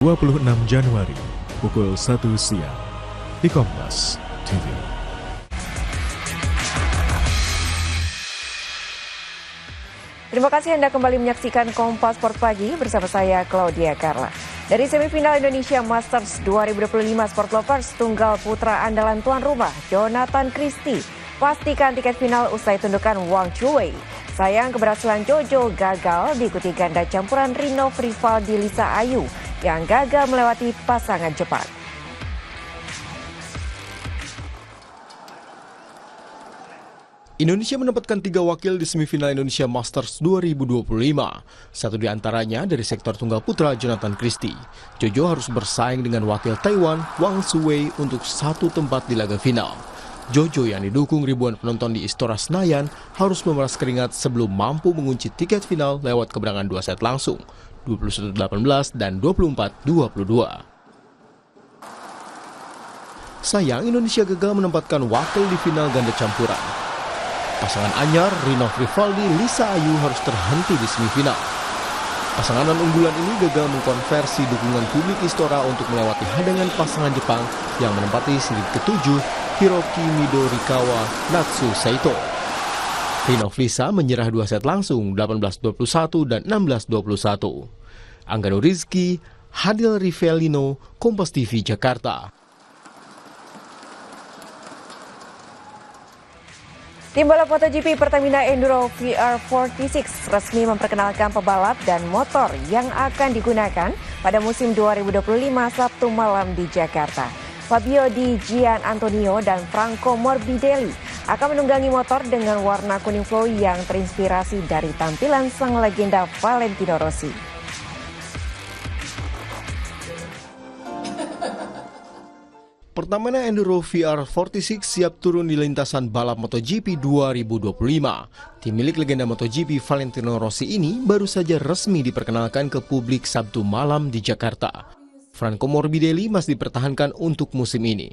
26 Januari pukul 1 siang di Kompas TV. Terima kasih Anda kembali menyaksikan Kompas Sport Pagi bersama saya Claudia Carla. Dari semifinal Indonesia Masters 2025 Sport Lovers, tunggal putra andalan tuan rumah Jonathan Christie pastikan tiket final usai tundukan Wang Chuwei. Sayang keberhasilan Jojo gagal diikuti ganda campuran Rino Frivaldi Lisa Ayu yang gagal melewati pasangan Jepang. Indonesia menempatkan 3 wakil di semifinal Indonesia Masters 2025. Satu di antaranya dari sektor tunggal putra Jonathan Christie. Jojo harus bersaing dengan wakil Taiwan Wang Chuwei untuk satu tempat di laga final. Jojo yang didukung ribuan penonton di Istora Senayan harus memeras keringat sebelum mampu mengunci tiket final lewat kemenangan 2 set langsung, 21-18 dan 24-22. Sayang Indonesia gagal menempatkan wakil di final ganda campuran. Pasangan anyar Rino Frivaldi Lisa Ayu harus terhenti di semifinal. Pasangan unggulan ini gagal mengkonversi dukungan publik Istora untuk melewati hadangan pasangan Jepang yang menempati seeded ke-7 Hiroki Midorikawa Natsu Saito. Rino Lisa menyerah 2 set langsung 18-21 dan 16-21. Anggano Rizky, Hadil Rivelino, Kompas TV Jakarta. Tim balap MotoGP Pertamina Enduro VR46 resmi memperkenalkan pebalap dan motor yang akan digunakan pada musim 2025 Sabtu malam di Jakarta. Fabio Di Gian Antonio dan Franco Morbidelli akan menunggangi motor dengan warna kuning flow yang terinspirasi dari tampilan sang legenda Valentino Rossi. Pertamina Enduro VR46 siap turun di lintasan balap MotoGP 2025. Tim milik legenda MotoGP Valentino Rossi ini baru saja resmi diperkenalkan ke publik Sabtu malam di Jakarta. Franco Morbidelli masih dipertahankan untuk musim ini.